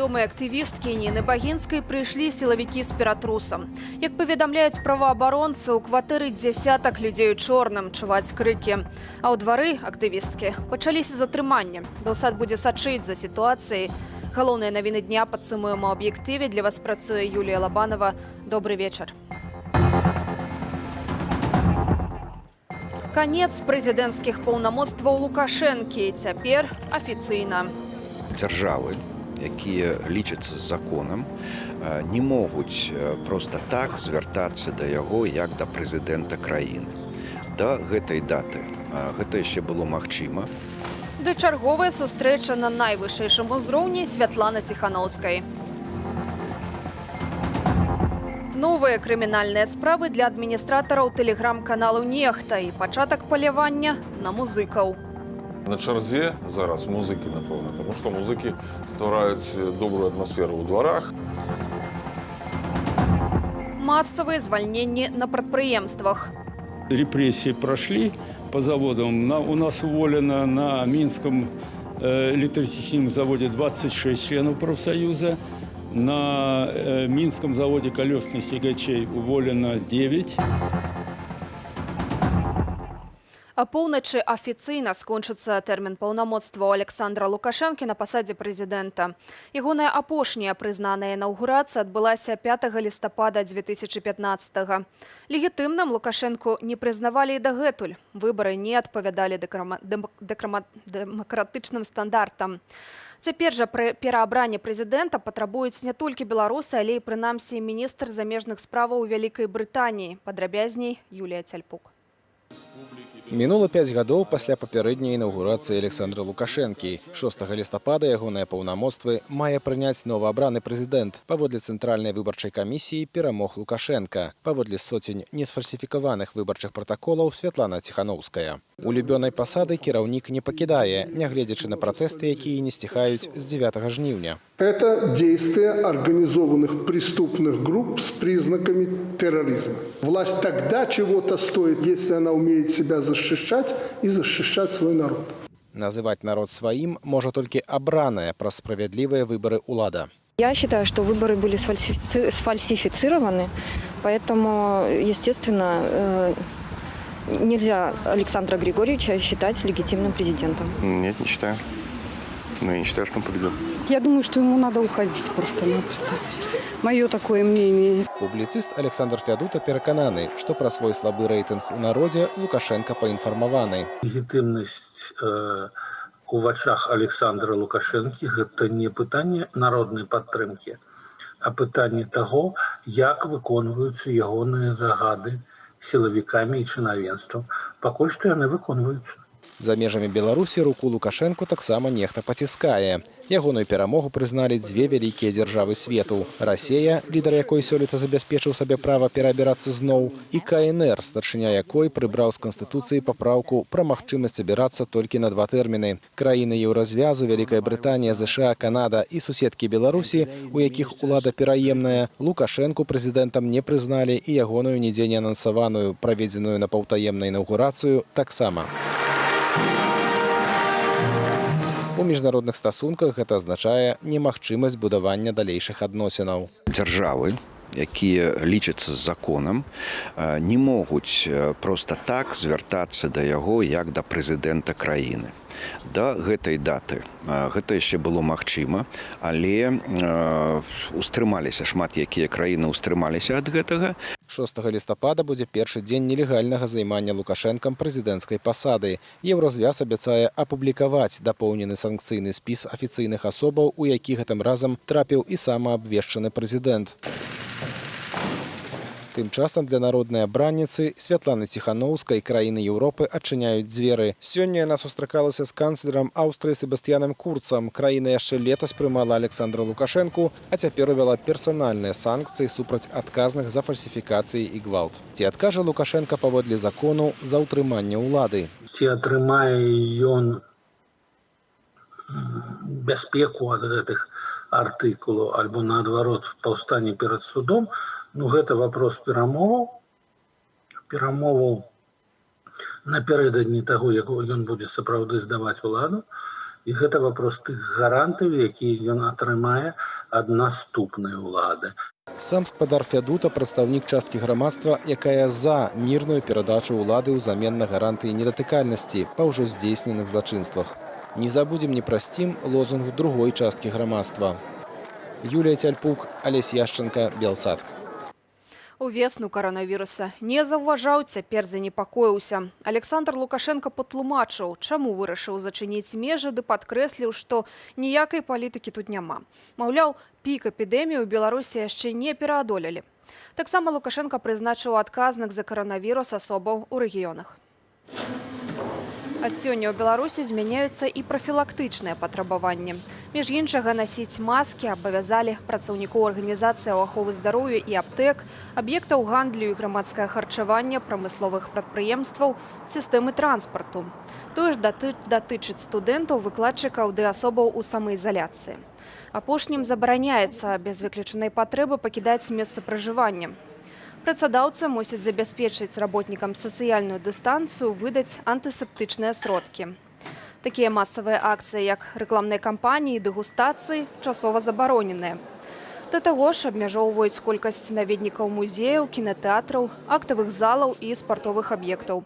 вядомай актывісткі Ніны Багінскай прыйшлі сілавікі з ператрусам. Як паведамляюць праваабаронцы, у кватэры дзясятак людзей у чорным чуваць крыкі. А ў двары актывісткі пачаліся затрымання. Белсад будзе сачыць за сітуацыяй. Галоўныя навіны дня падсумуем у аб'ектыве. Для вас працуе Юлія Лабанова. Добры вечар. Канец прэзідэнцкіх паўнамоцтваў Лукашэнкі. Цяпер афіцыйна. Дзяржавы, якія лічацца законам, не могуць проста так звяртацца да яго, як да прэзідэнта краіны. Да гэтай даты гэта яшчэ было магчыма. Ды чарговая сустрэча на найвышэйшым узроўні Святланы Ціханаўскай. Новыя крымінальныя справы для адміністратараў тэлеграм-каналу «Нехта» і пачатак палявання на музыкаў. На чарзе зараз музыкі, напэўна, таму што музыкі ствараюць добрую атмасферу ў дварах. Массавыя звальненні на прадпрыемствах. Репрессии прошли по заводам. У нас уволено на Минском электротехническом заводе 26 членов профсоюза. На Минском заводе колесных тягачей уволено 9. А поўначы афіцыйна скончыцца тэрмін паўнамоцтваў Александра Лукашэнкі на пасадзе прэзідэнта. Ягоная апошняя прызнаная інаўгурацыя адбылася 5 лістапада 2015-го. Легітымным Лукашэнку не прызнавалі і дагэтуль. Выбары не адпавядалі дэмакратычным стандартам. Цяпер жа пры пераабранні прэзідэнта патрабуюць не толькі беларусы, але і прынамсі міністр замежных справаў Вялікай Брытаніі. Падрабязней Юлія Цяльпук. Мінула 5 гадоў пасля папярэдняй інаўгурацыі Александра Лукашэнкі. 6 лістапада ягоныя паўнамоцтвы мае прыняць новаабраны прэзідэнт. Паводле Цэнтральнай выбарчай камісіі перамог Лукашэнка. Паводле сотень несфальсіфікаваных выбарчых пратаколаў Святлана Ціханаўская. Улюбёнай пасады кіраўнік не пакідае, нягледзячы на пратэсты, якія не сціхаюць з 9 жніўня. Это действия организованных преступных групп с признаками терроризма. Власть тогда чего-то стоит, если она умеет себя защищать и защищать свой народ. Называть народ своим может только обраная про справедливые выборы улада. Я считаю, что выборы были сфальсифицированы, поэтому, естественно, нельзя Александра Григорьевича считать легитимным президентом. Нет, не считаю. Но я не считаю, что он победил. Я думаю, что ему надо уходить просто-напросто. Мое такое мнение. Публіцыст Александр Фядута перакананы, што пра свой слабы рэйтынг у народзе Лукашенко паінфармаваны. Легітымнасць у вачах Александра Лукашэнкі гэта не пытанне народнай падтрымкі, а пытанне таго, як выконваюцца ягоныя загады сілавікамі і чынавенствам. Пакуль што яны выконваюцца. За межамі Беларусі руку Лукашэнку таксама нехта паціскае. Ягоную перамогу прызналі дзве вялікія дзяржавы свету. Расія, лідар якой сёлета забяспечыў сабе права пераабірацца зноў, і КНР, старшыня якой прыбраў з Канстытуцыі папраўку пра магчымасць абірацца толькі на 2 тэрміны. Краіны Еўразвязу, Вялікая Брытанія, ЗША, Канада і суседкі Беларусі, у якіх улада пераемная, Лукашэнку прэзідэнтам не прызналі і ягоную нідзе не анансаваную, праведзеную на паўтаемнай інаўгурацыю, таксама. У міжнародных стасунках гэта азначае немагчымасць будавання далейшых адносінаў. Дзяржавы, якія лічацца законам, не могуць проста так звяртацца да яго, як да прэзідэнта краіны. Да гэтай даты гэта яшчэ было магчыма, але устрымаліся, шмат якія краіны устрымаліся ад гэтага. 6 лістапада будзе першы дзень нелегальнага займання Лукашэнкам прэзідэнцкай пасады. Еўразвяз абяцае апублікаваць дапоўнены санкцыйны спіс афіцыйных асобаў, у які гэтым разам трапіў і самаабвешчаны прэзідэнт. Тым часам для народнай абранніцы Святланы Ціханаўскай краіны Еўропы адчыняюць дзверы. Сёння яна сустракалася з канцлерам Аўстрыі Себастьянам Курцам. Краіна яшчэ летась прымала Александра Лукашэнку, а цяпер увяла персанальныя санкцыі супраць адказных за фальсіфікацыі і гвалт. Ці адкажа Лукашэнка паводле закону за ўтрыманне ўлады? Ці атрымае ён бяспеку ад гэтых артыкулаў, альбо наадварот паўстане перад судом, гэта вопрос перамоваў напярэдадні таго, як ён будзе сапраўды здаваць уладу, І гэта вопрос тых гарантый, якія ён атрымае ад наступнай улады. Сам спадар Фядута – прадстаўнік часткі грамадства, якая за мірную перадачу ўлады ўзамен на гарантыі недатыкальнасці па ўжо здзейсненых злачынствах. «Не забудем, не простим» – лозунг другой часткі грамадства. Юлія Тяльпук, Алесь Яшченка, Белсад. Увесну каранавіруса не заўважаў, цяпер занепакоіўся. Александр Лукашенко патлумачыў, чаму вырашыў зачыніць межы ды падкрэсліў, што ніякай палітыкі тут няма. Маўляў, пік эпідэміі ў Беларусі яшчэ не пераадолелі. Таксама Лукашенко прызначыў адказных за каранавірус асобаў у рэгіёнах. Ад сёння ў Беларусі змяняюцца і прафілактычныя патрабаванні. Між іншага, насіць маскі абавязалі працаўнікоў арганізацыі аховы здароўя і аптэк, аб'ектаў гандлю і грамадскае харчаванне, прамысловых прадпрыемстваў, сістэмы транспарту. Тое ж датычыць студэнтаў, выкладчыкаў ды асобаў у самаізаляцыі. Апошнім забараняецца без выключанай патрэбы пакідаць месца пражывання. Працадаўцы мусяць забяспечыць работнікам сацыяльную дыстанцыю, выдаць антысептычныя сродкі. Такія масавыя акцыі, як рэкламныя кампаніі і дэгустацыі, часова забароненыя. Да таго ж абмяжоўваюць колькасць наведнікаў музеяў, кінатэатраў, актавых залаў і спартовых аб'ектаў.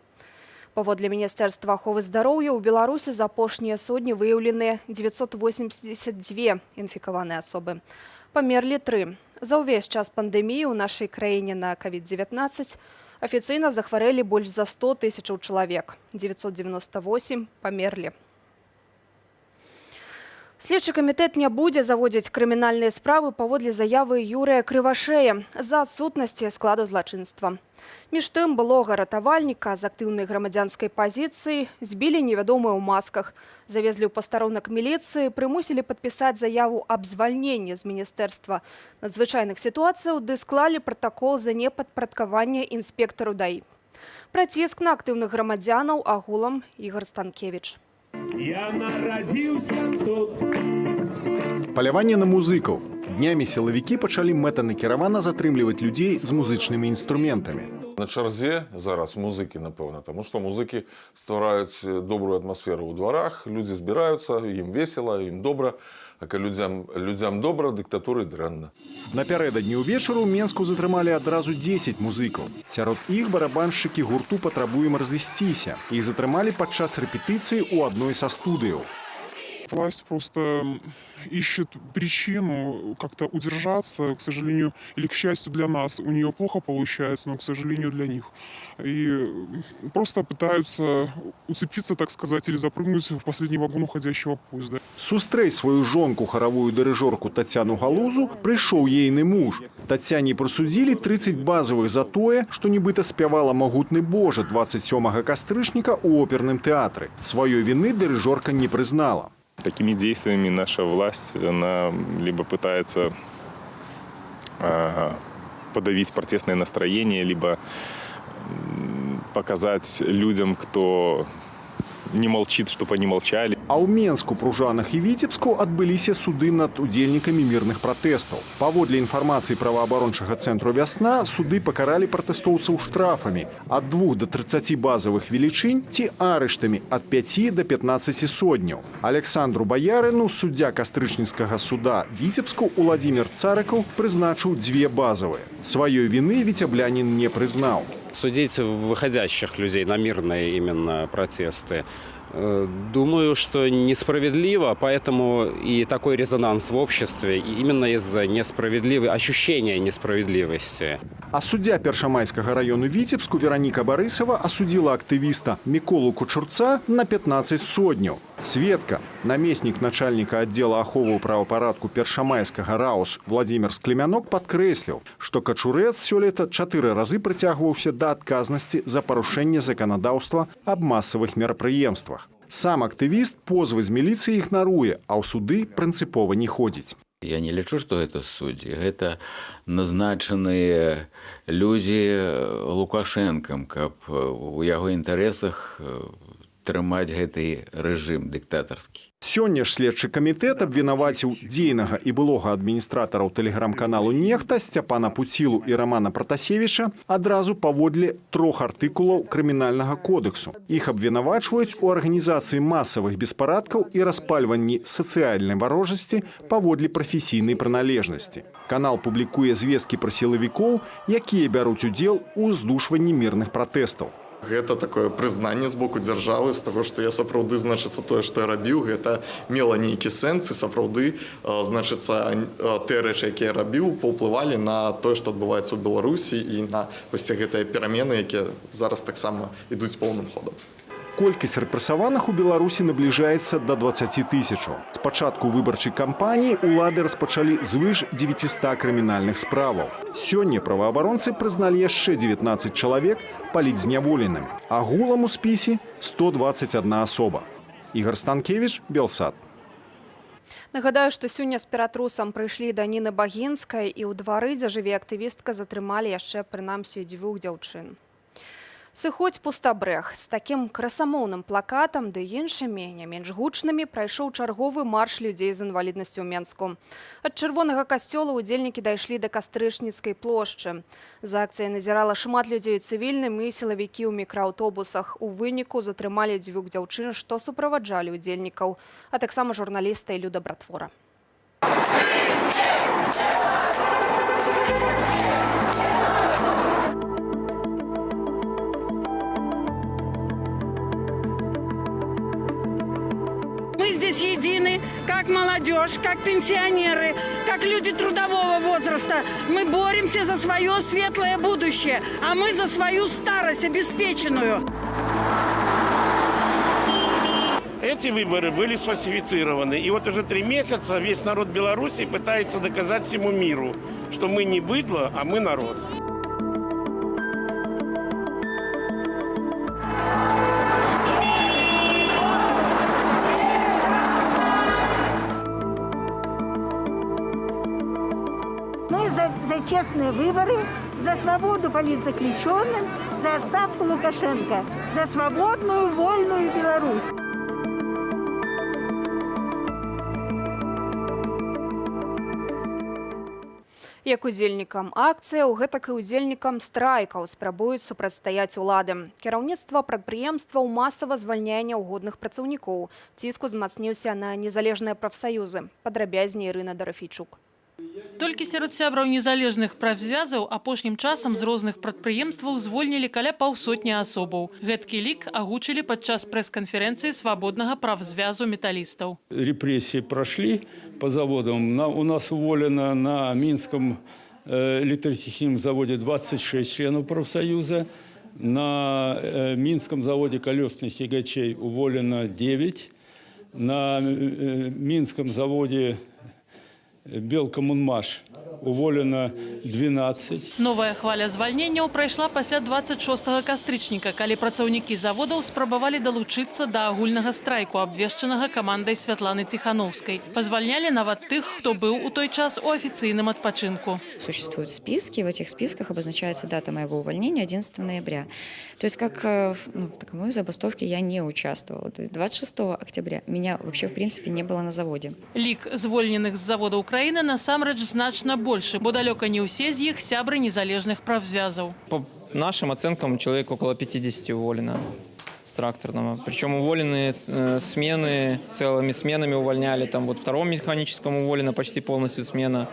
Паводле Міністэрства аховы здароўя ў Беларусі за апошнія сотні выяўленыя 982 інфікаваныя асобы. Памерлі 3. За ўвесь час пандэміі ў нашай краіне на COVID-19 афіцыйна захварэлі больш за 100 тысячаў чалавек. 998 памерлі. Следчы камітэт не будзе заводзіць крымінальныя справы паводле заявы Юрыя Крывашэя за адсутнасці складу злачынства. Між тым, былога ратавальніка з актыўнай грамадзянскай пазіцыі збілі невядомыя ў масках, завезлі ў пастарунак міліцыі, прымусілі падпісаць заяву аб звальненні з Міністэрства надзвычайных сітуацыяў ды склалі пратакол за непадпарадкаванне інспектару ДАІ. Праціск на актыўных грамадзянаў агулам Ігор Станкевіч. Я нарадзіўся тут. Паляванне на музыкаў. Днямі сілавікі пачалі мэтанакіравана затрымліваць людзей з музычнымі інструментамі. На чарзе зараз музыкі, напэўна, таму што музыкі ствараюць добрую атмасферу ў дварах, людзі збіраюцца, ім весела, ім добра. А калі людзям добра, дыктатуры дрэнна. Напярэдадні ўвечары ў Менску затрымалі адразу 10 музыкаў. Сярод іх барабаншчыкі гурту «Патрабуем разысціся». Іх затрымалі падчас рэпетыцыі ў адной са студыяў. Власть просто ищет причину как-то удержаться, к сожалению, или к счастью для нас. У нее плохо получается, но, к сожалению, для них. И просто пытаются уцепиться, так сказать, или запрыгнуть в последний вагон уходящего поезда. Сустрэць сваю жонку, харавую дырыжорку Тацяну Галузу, прыйшоў ейны муж. Тацяне прысудзілі 30 базавых за тое, што нібыта спявала «Магутны Божа» 27 кастрычніка ў оперным тэатры. Сваёй віны дырыжорка не прызнала. Такими действиями наша власть, она либо пытается подавить протестное настроение, либо показать людям, кто не молчит, чтобы они молчали. А ў Менску, Пружанах і Віцебску адбыліся суды над удзельнікамі мірных пратэстаў. Паводле інфармацыі праваабарончага цэнтру «Вясна», суды пакаралі пратэстоўцаў штрафамі ад 2 до 30 базавых велічынь ці арыштамі ад 5 до 15 сотняў. Александру Баярыну, суддзя кастрычніцкага суда Віцебску, Уладзімір Царыкаў прызначыў 2 базавыя. Сваёй віны віцяблянін не прызнаў. Судить выходящих людей на мирные именно протесты, думаю, что несправедливо, поэтому и такой резонанс в обществе именно из-за ощущения несправедливости. А суддзя Першамайскага району Віцебску Вераніка Барысава асудзіла актывіста Міколу Кучурца на 15 сотняў. Сведка, намеснік начальніка аддзела аховы правапарадку Першамайскага РАУС Владзімір Склемянок падкрэсліў, што Качурэц сёлета 4 разы прыцягваўся да адказнасці за парушэнне заканадаўства аб масавых мерапрыемствах. Сам актывіст позвы з міліцыі ігнаруе, а ў суды прынцыпова не ходзіць. Я не лічу, што гэта суддзі. Гэта назначаныя людзі Лукашэнкам, каб у яго інтарэсах трымаць гэты рэжым дыктатарскі. Сёння ж следчы камітэт абвінаваціў дзейнага і былога адміністратараў тэлеграм-каналу «Нехта» Сцяпана Пуцілу і Рамана Пратасевіча адразу паводле 3 артыкулаў крымінальнага кодексу. Іх абвінавачваюць у арганізацыі масавых беспарадкаў і распальванні сацыяльнай варожасці паводле прафесійнай прыналежнасці. Канал публікуе звесткі пра сілавікоў, якія бяруць удзел у здушванні мірных пратэстаў. Гэта такое прызнанне з боку дзяржавы з таго, што я сапраўды, значыцца, тое, што я рабіў, гэта мела нейкі сэнс і сапраўды, значыцца, тыя рэчы, якія я рабіў, паўплывалі на тое, што адбываецца ў Беларусі і на вось гэтыя перамены, якія зараз таксама ідуць поўным ходам. Колькасць рэпрэсаваных у Беларусі набліжаецца да 20 тысячаў. З пачатку выбарчай кампаніі улады распачалі звыш 900 крымінальных справаў. Сёння праваабаронцы прызналі яшчэ 19 чалавек палітзняволенымі. Агулам у спісе 121 асоба. Ігор Станкевіч, Белсат. Нагадаю, што сёння з ператрусам прыйшлі да Ніны Багінскай і ў двары, дзе жыве актывістка, затрымалі яшчэ прынамсі 2 дзяўчын. Сыходзь пустабрэг. З такім красамоўным плакатам ды іншымі, не менш гучнымі, прайшоў чарговы марш людзей з інваліднасцю ў Менску. Ад Чырвонага касцёла ўдзельнікі дайшлі да Кастрычніцкай плошчы. За акцыяй назірала шмат людзей у цывільным і сілавікі ў мікрааўтобусах. У выніку затрымалі 2 дзяўчын, што суправаджалі ўдзельнікаў, а таксама журналіста Ілю Дабратвора. Мы здесь едины, как молодежь, как пенсионеры, как люди трудового возраста. Мы боремся за свое светлое будущее, а мы за свою старость обеспеченную. Эти выборы были сфальсифицированы. И вот уже 3 месяца весь народ Беларуси пытается доказать всему миру, что мы не быдло, а мы народ. Мы за честные выборы, за свободу политзаключенным, за отставку Лукашенко, за свободную, вольную Беларусь. Як удзельнікам акцыяў, гэтак і удзельнікам страйкаў спрабуюць супрацьстаяць улады. Кіраўніцтва прадпрыемстваў масава звальняе няўгодных працаўнікоў. Ціск узмацніўся на незалежныя прафсаюзы. Падрабязней Ірына Дарафійчук. Толькі сярод сябраў незалежных прафзвязаў апошнім часам з розных прадпрыемстваў звольнілі каля 200 асобаў. Гэткі лік агучылі падчас прэс-канферэнцыі свабоднага прафзвязу металлистов. Репрессии прошли по заводам. У нас уволено на Минском электротехническом заводе 26 членов профсоюза. На Минском заводе колесных тягачей уволено 9. На Минском заводе Белкоммунмаш уволено 12. Новая хваля звальненняў прайшла пасля 26 кастрычніка, калі працаўнікі заводаў спрабавалі далучыцца да агульнага страйку, абвешчанага камандай Святланы Тихановской. Позвольняли нават тых, хто быў у той час у официальном отпочинку. Существуют списки, в этих списках обозначается дата моего увольнения 11 ноября. То есть как в таковой забастовке я не участвовала. То есть 26 октября меня вообще в принципе не было на заводе. Лік звольненых з завода Украины насамрэч значна больше, бо далёка не ўсе з іх сябры незалежных прафзвязаў. По нашим оценкам, человек около 50 уволено с тракторного. Причем уволенные смены, целыми сменами увольняли. Там вот втором механическом уволена почти полностью смена,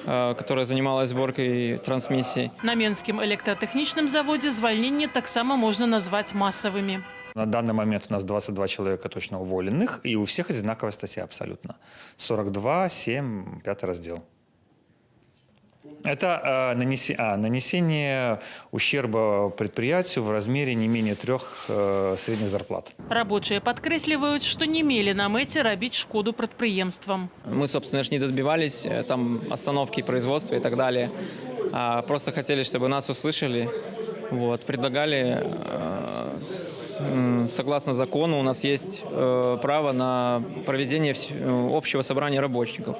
которая занималась сборкой трансмиссий. На Менскім электротехнічным заводе звольнения таксама можно назвать массовыми. На данный момент у нас 22 человека точно уволенных, и у всех одинаковая статья абсолютно. 42, 7, 5 раздел. Это нанесение ущерба предприятию в размере не менее 3 средних зарплат. Рабочие подкресливают, что не имели на мэце рабіць шкоду предприемствам. Мы, собственно, не добивались там остановки производства и так далее. Просто хотели, чтобы нас услышали. Вот, предлагали, согласно закону, у нас есть право на проведение общего собрания работников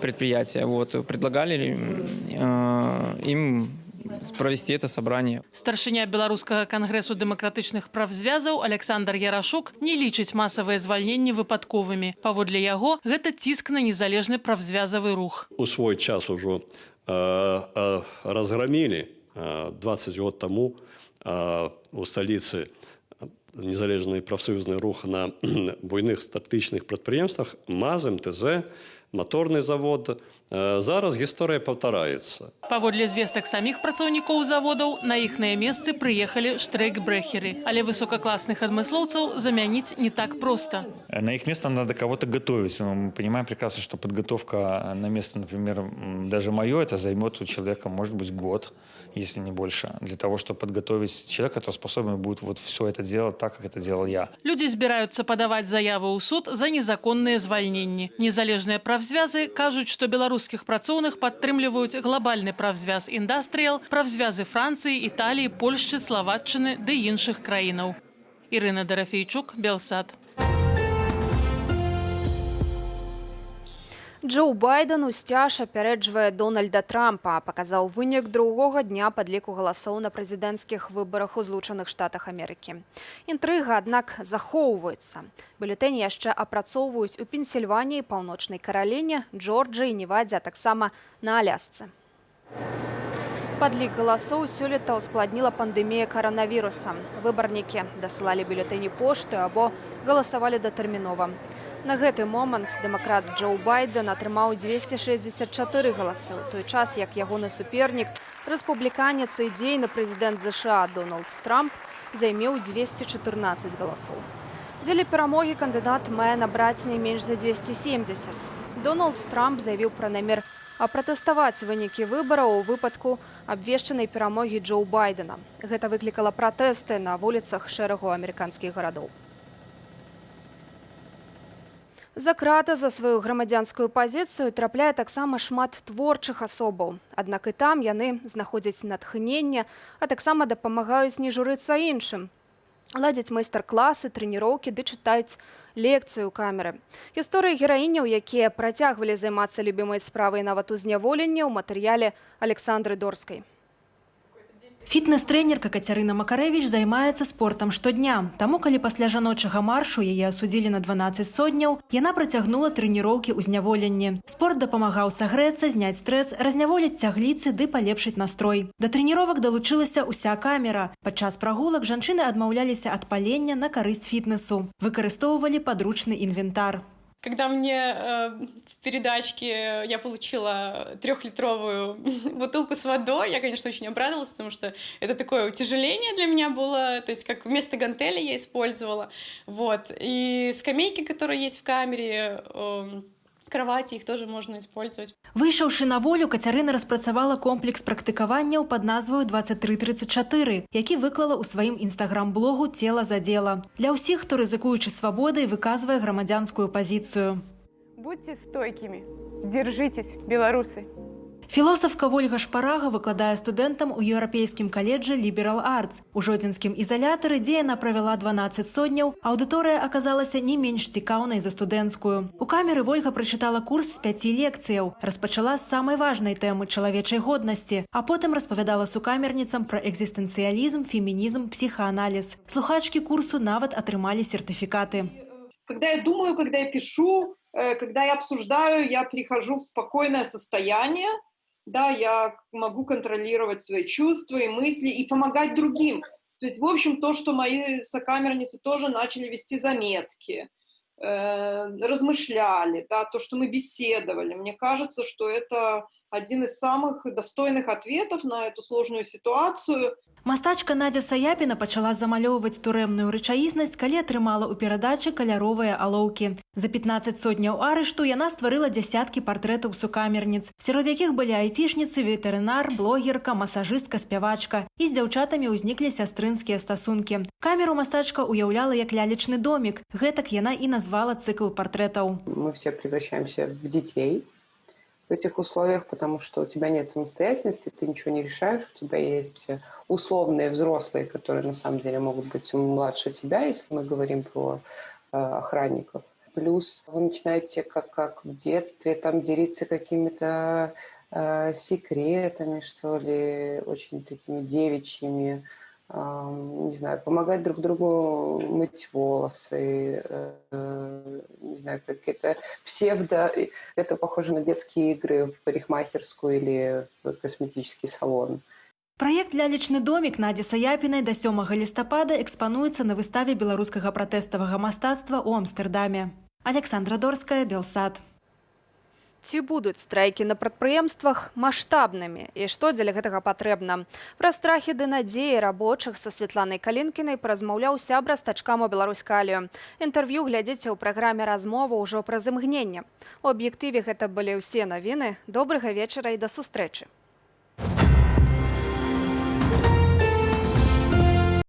предприятия. Вот, предлагали им провести это собрание. Старшыня беларускага кангрэсу дэмакратычных правзвязаў Александр Ярашук не лічыць масавыя звальненні выпадковымі. Паводле яго, гэта ціск на незалежны правзвязавы рух. У свой час ужо разгромили 20 год тому у столицы незалежны прафсоюзны рух на буйных статычных прадпрыемствах МАЗ, МТЗ, моторный завод. Зараз гісторыя паўтараецца. Паводле звестак саміх працаўнікоў заводаў, на іхныя месцы прыехалі штрейк-брэхеры. Але высокакласных адмыслоўцаў замяніць не так просто. На их место надо кого-то готовить. Но мы понимаем прекрасно, что подготовка на место, например, даже мое, это займет у человека, может быть, год, если не больше, для того, чтобы подготовить человека, который способен будет вот все это делать так, как это делал я. Людзі збіраюцца падаваць заявы ў суд за незаконныя звальненні. Незалежныя правзвязы кажуць, што беларускіх працоўных падтрымліваюць глобальны правзвяз «Індастрыял», правзвязы Францыі, Італіі, Польшчы, Славатчыны ды іншых краінаў. Ірына Дарафейчук, Белсат. Джо Байден усцяж апярэджвае Дональда Трампа, паказаў вынік другога дня падліку галасоў на прэзідэнцкіх выбарах у Злучаных Штатах Амерыкі. Інтрыга, аднак, захоўваецца. Бюлетэні яшчэ апрацоўваюць у Пенсільваніі, Паўночнай Караліне, Джорджыі, Невадзе, а таксама на Алясцы. Падлік галасоў сёлета ўскладніла пандэмія каранавіруса. Выбарнікі дасылалі бюлетэні пошты або галасавалі датэрмінова. На гэты момант дэмакрат Джо Байден атрымаў 264 галасы, у той час, як ягоны супернік, рэспубліканец і дзейны прэзідэнт США Дональд Трамп займеў 214 галасоў. Дзеля перамогі кандыдат мае набраць не менш за 270. Дональд Трамп заявіў пра намер апратэставаць вынікі выбараў у выпадку абвешчанай перамогі Джо Байдена. Гэта выклікала пратэсты на вуліцах шэрагу амерыканскіх гарадоў. За краты за сваю грамадзянскую пазіцыю трапляе таксама шмат творчых асобаў. Аднак і там яны знаходзяць натхненне, а таксама дапамагаюць не журыцца іншым. Ладзяць майстар-класы, трэніроўкі ды чытаюць лекцыі ў камеры. Гісторыі гераіняў, якія працягвалі займацца любімай справай нават у зняволенні, ў матэрыяле Александры Дорскай. Фітнес-трэнерка Кацярына Макарэвіч займаецца спортам штодня. Таму, калі пасля жаночага маршу яе асудзілі на 12 сотняў, яна працягнула трэніроўкі ў зняволенні. Спорт дапамагаў сагрэцца, зняць стрэс, разняволіць цягліцы ды палепшыць настрой. Да трэніровак далучылася ўся камера. Падчас прагулак жанчыны адмаўляліся ад палення на карысць фітнесу. Выкарыстоўвалі падручны інвентар. Когда мне в передачке я получила 3-литровую бутылку с водой, я, конечно, очень обрадовалась, потому что это такое утяжеление для меня было, то есть как вместо гантели я использовала. Вот. И скамейки, которые есть в камере, кровати, их тоже можно использовать. Выйшаўшы на волю, Кацярына распрацавала комплекс практыкаванняў пад назваю 2334, які выклала ў сваім інстаграм-блогу «Цела за дело». Для ўсіх, хто рызыкуючы свабодай, выказвае грамадзянскую пазіцыю. Будьте стойкими. Держитесь, белорусы. Філосафка Вольга Шпарага выкладае студэнтам у еўрапейскім каледжы Liberal Arts. У жодзінскім ізалятары, дзе яна правяла 12 сотняў, аўдыторыя аказалася не менш цікаўнай за студэнцкую. У камеры Вольга прачытала курс з 5 лекцыяў, распачала з самай важнай тэмы чалавечай годнасці, а потым распавядала сукамерніцам пра экзістэнцыялізм, фемінізм, псіхааналіз. Слухачкі курсу нават атрымалі сертыфікаты. Когда я думаю, когда я пишу, когда я обсуждаю, я прихожу в спокойное состояние. Да, я могу контролировать свои чувства и мысли и помогать другим. То есть, в общем, то, что мои сокамерницы тоже начали вести заметки, размышляли, да, то, что мы беседовали. Мне кажется, что это один из самых достойных ответов на эту сложную ситуацию. Мастачка Надзя Саяпіна пачала замалёўваць турэмную рэчаіснасць, калі атрымала ў перадачы каляровыя алоўкі. За 15 сотняў арышту яна стварыла дзясяткі партрэтаў сукамерніц, сярод якіх былі айцішніцы, ветэрынар, блогерка, масажыстка, спявачка. І з дзяўчатамі ўзніклі сястрынскія стасункі. Камеру мастачка уяўляла як лялечны домік. Гэтак яна і назвала цыкл партрэтаў. Мы все превращаемся в детей в этих условиях, потому что у тебя нет самостоятельности, ты ничего не решаешь, у тебя есть условные взрослые, которые на самом деле могут быть младше тебя, если мы говорим про охранников. Плюс вы начинаете, как в детстве, там делиться какими-то секретами, что ли, очень такими девичьими. Не знаю, помогать друг другу мыть волосы, не знаю, какие-то псевдо... Это похоже на детские игры в парикмахерскую или в косметический салон. Праект «Лялечны домік» Наді Саяпінай до 7 лістапада экспануецца на выставе беларускага пратэставага мастацтва ў Амстэрдаме. Александра Дорская, Белсад. Ці будуць страйкі на прадпрыемствах маштабнымі і што дзеля гэтага патрэбна? Пра страхі ды надзеі рабочых са Святланай Калінкінай паразмаўляў сябра з тачкам у Беларуськалію. Інтэрв'ю глядзіце ў праграме «Размова» ўжо праз імгненне. У аб'ектыве гэта былі ўсе навіны. Добрага вечара і да сустрэчы.